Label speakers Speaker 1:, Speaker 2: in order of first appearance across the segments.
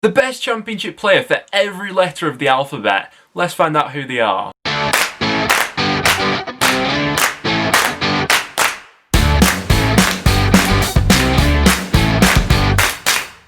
Speaker 1: The best championship player for every letter of the alphabet. Let's find out who they are.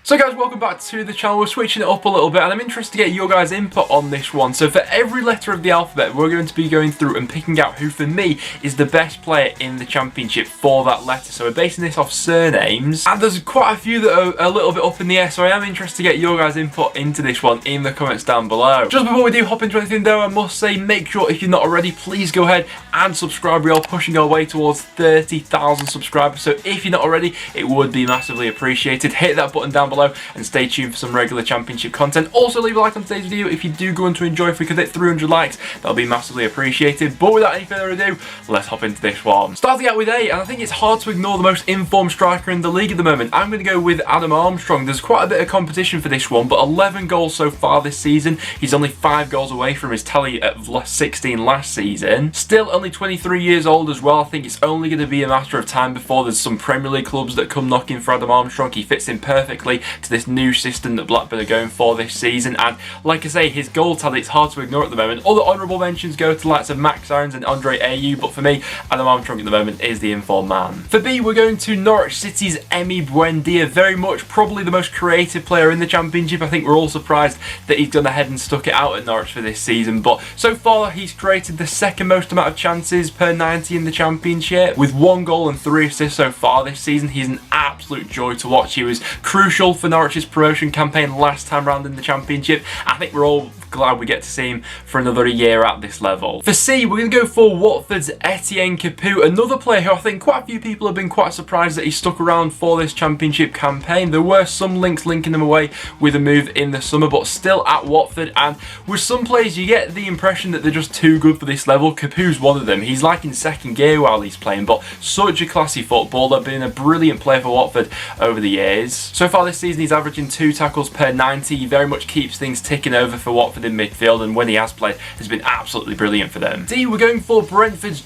Speaker 1: So guys, welcome back to the channel. We're switching it up a little bit and I'm interested to get your guys' input on this one. So for every letter of the alphabet, we're going to be going through and picking out who for me is the best player in the championship for that letter. So we're basing this off surnames and there's quite a few that are a little bit up in the air, so I am interested to get your guys' input into this one in the comments down below. Just before we do hop into anything though, I must say, make sure if you're not already, please go ahead and subscribe. We are pushing our way towards 30,000 subscribers, so if you're not already, it would be massively appreciated. Hit that button down below and stay tuned for some regular championship content. Also leave a like on today's video if you do go on to enjoy. If we could hit 300 likes, that'll be massively appreciated. But without any further ado, let's hop into this one. Starting out with A, and I think it's hard to ignore the most informed striker in the league at the moment. I'm going to go with Armstrong. There's quite a bit of competition for this one, but 11 goals so far this season. He's only 5 goals away from his tally at 16 last season. Still only 23 years old as well. I think it's only going to be a matter of time before there's some Premier League clubs that come knocking for Armstrong. He fits in perfectly to this new system that Blackburn are going for this season, and like I say, his goal tally, it's hard to ignore at the moment. Other honourable mentions go to the likes of Max Irons and Andre Ayew, but for me, Armstrong at the moment is the informed man. For B, we're going to Norwich City's Emmy Buendia. Very much probably the most creative player in the championship. I think we're all surprised that he's gone ahead and stuck it out at Norwich for this season, but so far he's created the second most amount of chances per 90 in the championship, with 1 goal and 3 assists so far this season. He's an absolute joy to watch. He was crucial for Norwich's promotion campaign last time round in the championship. I think we're all glad we get to see him for another year at this level. For C, we're going to go for Watford's Etienne Caput, another player who I think quite a few people have been quite surprised that he stuck around for this championship campaign. There were some links linking him away with a move in the summer, but still at Watford, and with some players you get the impression that they're just too good for this level. Caput's one of them. He's like in second gear while he's playing, but such a classy footballer, been a brilliant player for Watford over the years. So far this season he's averaging 2 tackles per 90. He very much keeps things ticking over for Watford in midfield, and when he has played has been absolutely brilliant for them. D, we're going for Brentford's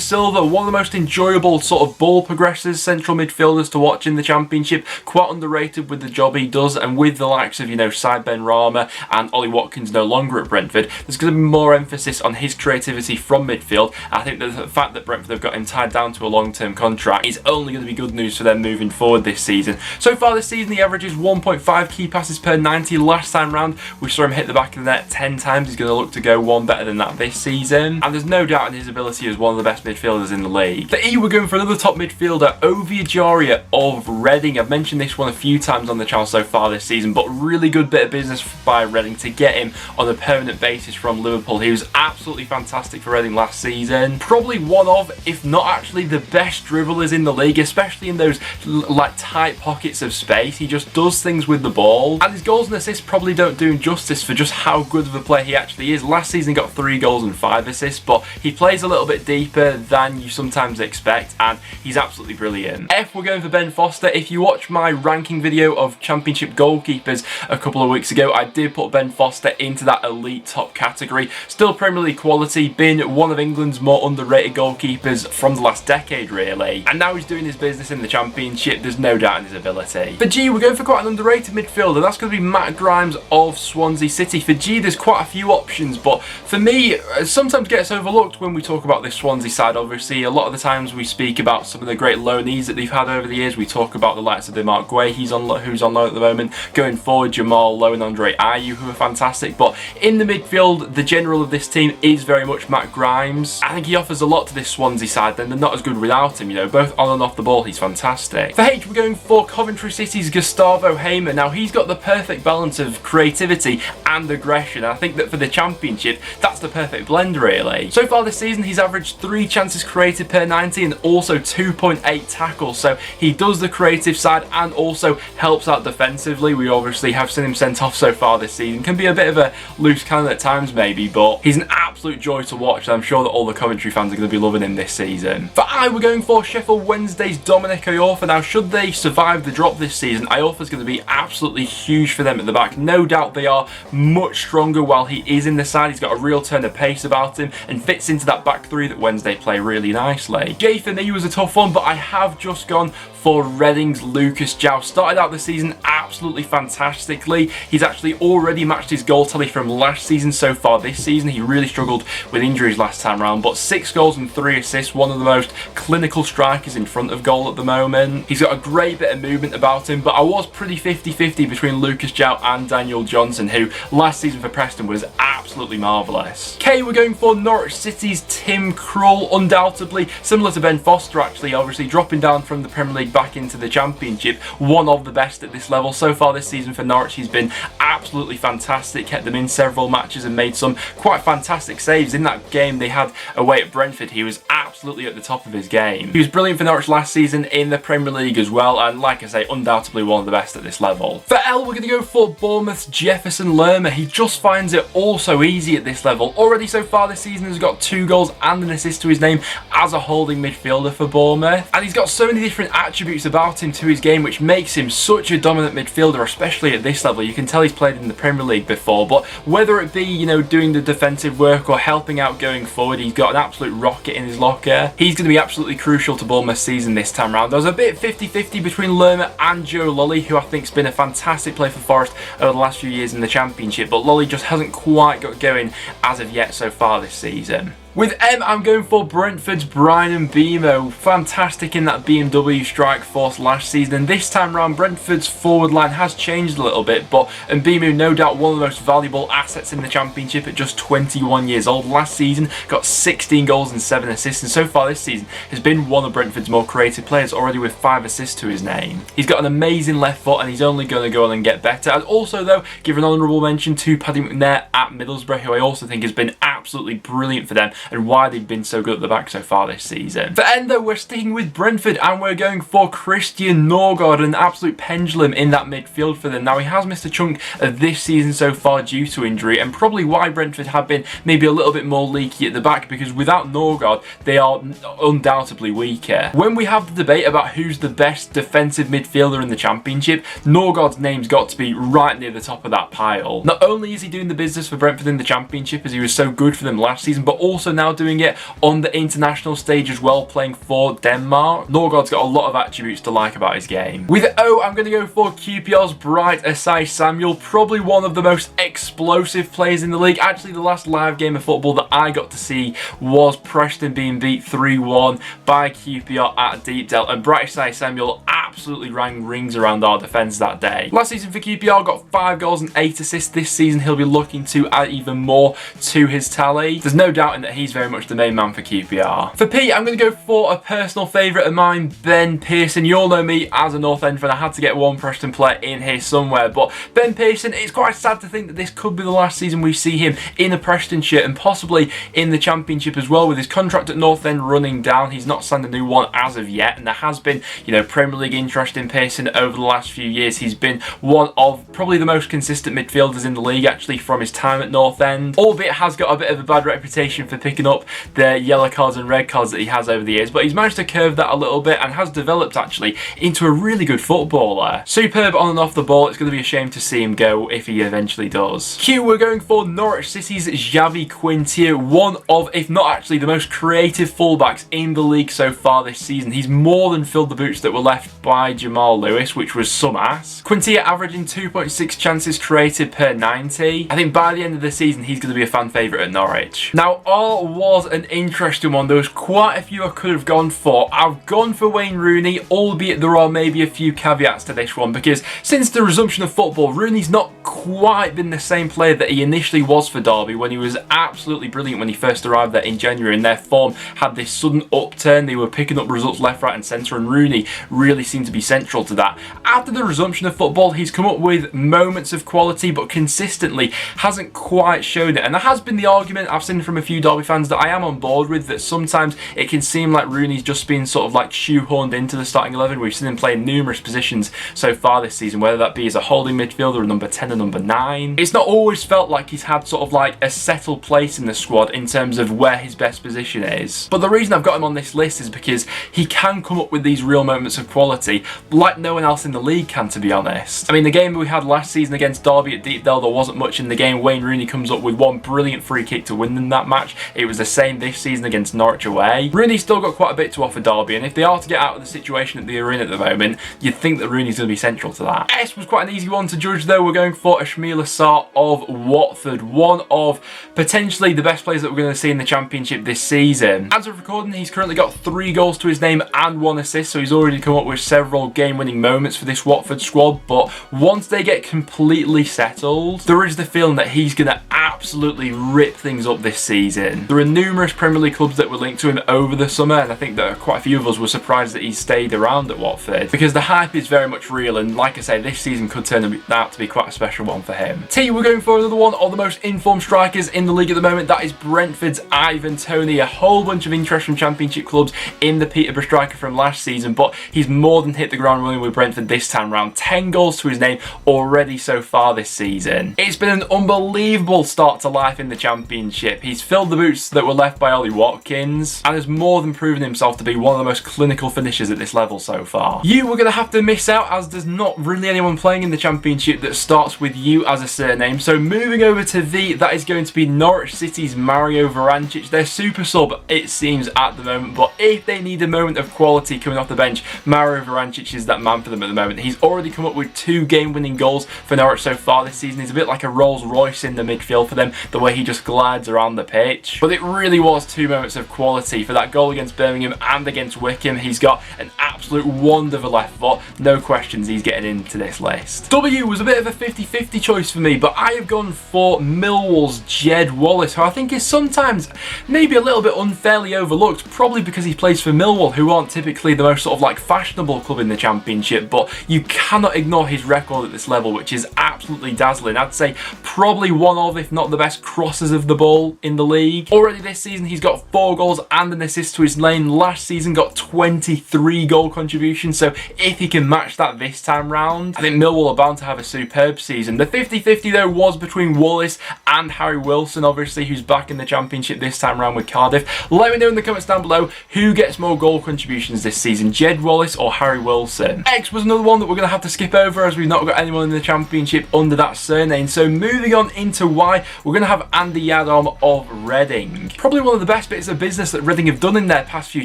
Speaker 1: Silva, one of the most enjoyable sort of ball progressors, central midfielders to watch in the championship. Quite underrated with the job he does, and with the likes of, you know, Said Ben Rama and Ollie Watkins no longer at Brentford, there's going to be more emphasis on his creativity from midfield. I think that the fact that Brentford have got him tied down to a long-term contract is only going to be good news for them moving forward this season. So far this season he averages 1.5 key passes per 90. Last time round we saw him hit the back of the net 10 times. He's going to look to go one better than that this season, and there's no doubt in his ability as one of the best midfielders in the league. For E, we're going for another top midfielder, Jaria of Reading. I've mentioned this one a few times on the channel so far this season, but really good bit of business by Reading to get him on a permanent basis from Liverpool. He was absolutely fantastic for Reading last season. Probably one of, if not actually the best dribblers in the league, especially in those like tight pockets of space. He just does things with the ball, and his goals and assists probably don't do him justice for just how good of a player he actually is. Last season he got 3 goals and 5 assists, but he plays a little bit deeper than you sometimes expect, and he's absolutely brilliant. F, we're going for Ben Foster. If you watch my ranking video of championship goalkeepers a couple of weeks ago, I did put Ben Foster into that elite top category. Still Premier League quality, been one of England's more underrated goalkeepers from the last decade really, and now he's doing his business in the championship. There's no doubt in his ability. For G, we're going for quite an underrated midfielder. That's going to be Matt Grimes of Swansea City. For G, there's quite a few options, but for me, sometimes gets overlooked when we talk about this Swansea side. Obviously, a lot of the times we speak about some of the great loanees that they've had over the years. We talk about the likes of Mark Guay, who's on loan at the moment. Going forward, Jamal Lowe and Andre Ayew, who are fantastic. But in the midfield, the general of this team is very much Matt Grimes. I think he offers a lot to this Swansea side, then they're not as good without him. You know, both on and off the ball, he's fantastic. For H, we're going for Coventry City's Gustavo Heyman. Now, he's got the perfect balance of creativity and aggression. I think that for the championship, that's the perfect blend really. So far this season, he's averaged 3 chances created per 90 and also 2.8 tackles. So he does the creative side and also helps out defensively. We obviously have seen him sent off so far this season. Can be a bit of a loose cannon at times maybe, but he's an absolute joy to watch, and I'm sure that all the Coventry fans are going to be loving him this season. For I, we're going for Sheffield Wednesday's Dominic Iorfa. Now, should they survive the drop this season, Iorfa's going to be absolutely huge for them at the back. No doubt they are much stronger while he is in the side. He's got a real turn of pace about him and fits into that back three that Wednesday play really nicely. J for me was a tough one, but I have just gone for Reading's Lucas João. Started out the season absolutely fantastically. He's actually already matched his goal tally from last season so far this season. He really struggled with injuries last time around, but 6 goals and 3 assists, one of the most clinical strikers in front of goal at the moment. He's got a great bit of movement about him, but I was pretty 50-50 between Lucas João and Daniel Johnson, who last season for Preston was absolutely marvellous. K, we're going for Norwich City's Tim Krul, undoubtedly similar to Ben Foster actually, obviously dropping down from the Premier League back into the Championship, one of the best at this level. So far this season for Norwich, he's been absolutely fantastic, kept them in several matches and made some quite fantastic saves. In that game they had away at Brentford, he was absolutely at the top of his game. He was brilliant for Norwich last season in the Premier League as well, and like I say, undoubtedly one of the best at this level. For L, we're going to go for Bournemouth's Jefferson Lerma. He just finds it all so easy at this level. Already so far this season has got 2 goals and an assist to his name as a holding midfielder for Bournemouth, and he's got so many different attributes about him to his game which makes him such a dominant midfielder, especially at this level. You can tell he's played in the Premier League before, but whether it be, you know, doing the defensive work or helping out going forward, he's got an absolute rocket in his locker. He's going to be absolutely crucial to Bournemouth's season this time round. There was a bit 50-50 between Lerma and Joe Lolly, who I think's been a fantastic player for Forest over the last few years in the Championship, but Lolly just hasn't quite got going as of yet so far this season. With M, I'm going for Brentford's Brian Mbeumo. Fantastic in that BMW strike force last season, and this time round Brentford's forward line has changed a little bit, but Mbeumo no doubt one of the most valuable assets in the Championship at just 21 years old. Last season got 16 goals and 7 assists, and so far this season has been one of Brentford's more creative players, already with 5 assists to his name. He's got an amazing left foot and he's only going to go on and get better. And also though, give an honourable mention to Paddy McNair at Middlesbrough, who I also think has been absolutely brilliant for them and why they've been so good at the back so far this season. For end though, we're sticking with Brentford and we're going for Christian Norgod, an absolute pendulum in that midfield for them. Now he has missed a chunk of this season so far due to injury, and probably why Brentford have been maybe a little bit more leaky at the back, because without Norgod they are undoubtedly weaker. When we have the debate about who's the best defensive midfielder in the Championship, Norgod's name's got to be right near the top of that pile. Not only is he doing the business for Brentford in the Championship as he was so good for them last season, but also now doing it on the international stage as well, playing for Denmark. Norgod's got a lot of attributes to like about his game. With O, I'm going to go for QPR's Bright Asai Samuel, probably one of the most explosive players in the league. Actually, the last live game of football that I got to see was Preston being beat 3-1 by QPR at Deepdale, and Bright Asai Samuel absolutely rang rings around our defence that day. Last season for QPR got 5 goals and 8 assists. This season he'll be looking to add even more to his tally. There's no doubting that he's very much the main man for QPR. For P, I'm going to go for a personal favourite of mine, Ben Pearson. You all know me as a North End fan. I had to get one Preston player in here somewhere, but Ben Pearson, it's quite sad to think that this could be the last season we see him in a Preston shirt and possibly in the Championship as well. With his contract at North End running down, he's not signed a new one as of yet, and there has been, you know, Premier League interest in Pearson over the last few years. He's been one of probably the most consistent midfielders in the league actually from his time at North End, albeit has got a bit of a bad reputation for picking up the yellow cards and red cards that he has over the years, but he's managed to curve that a little bit and has developed actually into a really good footballer. Superb on and off the ball. It's going to be a shame to see him go if he eventually does. Q, we're going for Norwich City's Javi Quintia, one of, if not actually the most creative fullbacks in the league so far this season. He's more than filled the boots that were left by Jamal Lewis, which was some ass. Quintia averaging 2.6 chances created per 90. I think by the end of the season he's going to be a fan favourite at Norwich. Now R was an interesting one. There was quite a few I could have gone for. I've gone for Wayne Rooney, albeit there are maybe a few caveats to this one, because since the resumption of football, Rooney's not quite been the same player that he initially was for Derby when he was absolutely brilliant when he first arrived there in January, and their form had this sudden upturn. They were picking up results left, right and centre, and Rooney really seemed to be central to that. After the resumption of football, he's come up with moments of quality, but consistently hasn't quite shown it, and there has been the argument I've seen from a few Derby fans that I am on board with, that sometimes it can seem like Rooney's just been sort of like shoehorned into the starting 11. We've seen him play in numerous positions so far this season, whether that be as a holding midfielder or number 10 or number 9. It's it's not always felt like he's had sort of like a settled place in the squad in terms of where his best position is. But the reason I've got him on this list is because he can come up with these real moments of quality like no one else in the league can, to be honest. I mean, the game we had last season against Derby at Deepdale, there wasn't much in the game. Wayne Rooney comes up with one brilliant free kick to win them that match. It was the same this season against Norwich away. Rooney's still got quite a bit to offer Derby, and if they are to get out of the situation that they're in at the moment, you'd think that Rooney's going to be central to that. S was quite an easy one to judge though. We're going for Ishmael Assar of Watford, one of potentially the best players that we're going to see in the Championship this season. As of recording, he's currently got 3 goals to his name and 1 assist, so he's already come up with several game-winning moments for this Watford squad. But once they get completely settled, there is the feeling that he's going to absolutely rip things up this season. There are numerous Premier League clubs that were linked to him over the summer, and I think that quite a few of us were surprised that he stayed around at Watford because the hype is very much real, and like I say, this season could turn out to be quite a special one for him. T, we're going for another one of the most informed strikers in the league at the moment. That is Brentford's Ivan Toney. A whole bunch of interest from Championship clubs in the Peterborough striker from last season, but he's more than hit the ground running with Brentford this time round. 10 goals to his name already so far this season. It's been an unbelievable start to life in the Championship. He's filled the boots that were left by Ollie Watkins and has more than proven himself to be one of the most clinical finishers at this level so far. You were going to have to miss out, as there's not really anyone playing in the Championship that starts with U as a surname. So moving over to V, that is going to be Norwich City's Mario Varanchi. They're super sub, it seems, at the moment, but if they need a moment of quality coming off the bench, Mario Varanchi is that man for them at the moment. He's already come up with 2 game-winning goals for Norwich so far this season. He's a bit like a Rolls Royce in the midfield for them, the way he just glides around the pitch. But it really was 2 moments of quality. For that goal against Birmingham and against Wickham, he's got an absolute wonder of a left foot. No questions, he's getting into this list. W was a bit of a 50-50 choice for me, but I have gone for Millwall's Jed Wallace, who I think is sometimes maybe a little bit unfairly overlooked, probably because he plays for Millwall, who aren't typically the most sort of like fashionable club in the Championship, but you cannot ignore his record at this level, which is absolutely dazzling. I'd say probably one of, if not the best crossers of the ball in the league. Already this season, he's got 4 goals and an assist to his name. Last season got 23 goal contributions, so if he can match that this time round, I think Millwall are bound to have a superb season. The 50-50 though was between Wallace and Harry Wilson, obviously, who's back in the Championship this time round with Cardiff. Let me know in the comments down below who gets more goal contributions this season, Jed Wallace or Harry Wilson. X was another one that we're going to have to skip over, as we've not got anyone in the Championship under that surname. So moving on into Y, we're going to have Andy Yadom of Reading. Probably one of the best bits of business that Reading have done in their past few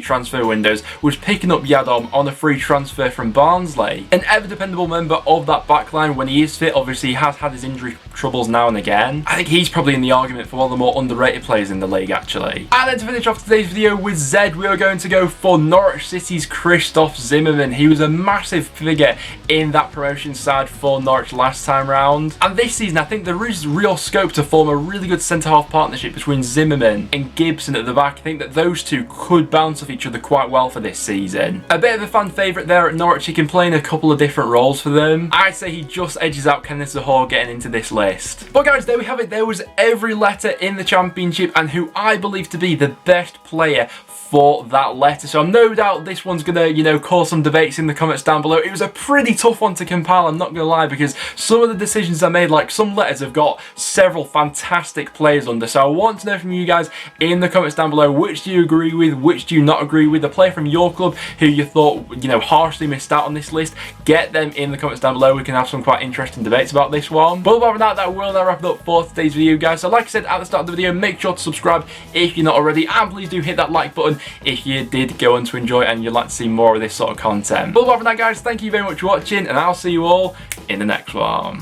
Speaker 1: transfer windows was picking up Yadom on a free transfer from Barnsley. An ever-dependable member of that backline when he is fit. Obviously, he has had his injury troubles now and again. I think he's probably in the argument for one of the more underrated players in the league, actually. And then to finish off today's video with Z, we are going to go for Norwich City's Christoph Zimmerman. He was a massive figure in that promotion side for Norwich last time round. And this season, I think there is real scope to form a really good centre-half partnership between Zimmerman and Gibson at the back. I think that those two could bounce off each other quite well for this season. A bit of a fan favourite there at Norwich. He can play in a couple of different roles for them. I'd say he just edges out Kenneth Zahor getting into this list. But guys, there we have it. There was every letter in the Championship and who I believe to be the best player for that letter. So I'm no doubt this one's gonna, you know, cause some debates in the comments down below. It was a pretty tough one to compile, I'm not gonna lie, because some of the decisions I made, like some letters have got several fantastic players under. So I want to know from you guys in the comments down below, which do you agree with, which do you not agree with, the player from your club who you thought, you know, harshly missed out on this list. Get them in the comments down below. We can have some quite interesting debates about this one. But apart from that, that will now wrap it up for today's video, guys. So like I said at the start of the video, make sure to subscribe if you're not already, and please do hit that like button if you did go on to enjoy it and you'd like to see more of this sort of content. But apart from that, guys, thank you very much for watching, and I'll see you all in the next one.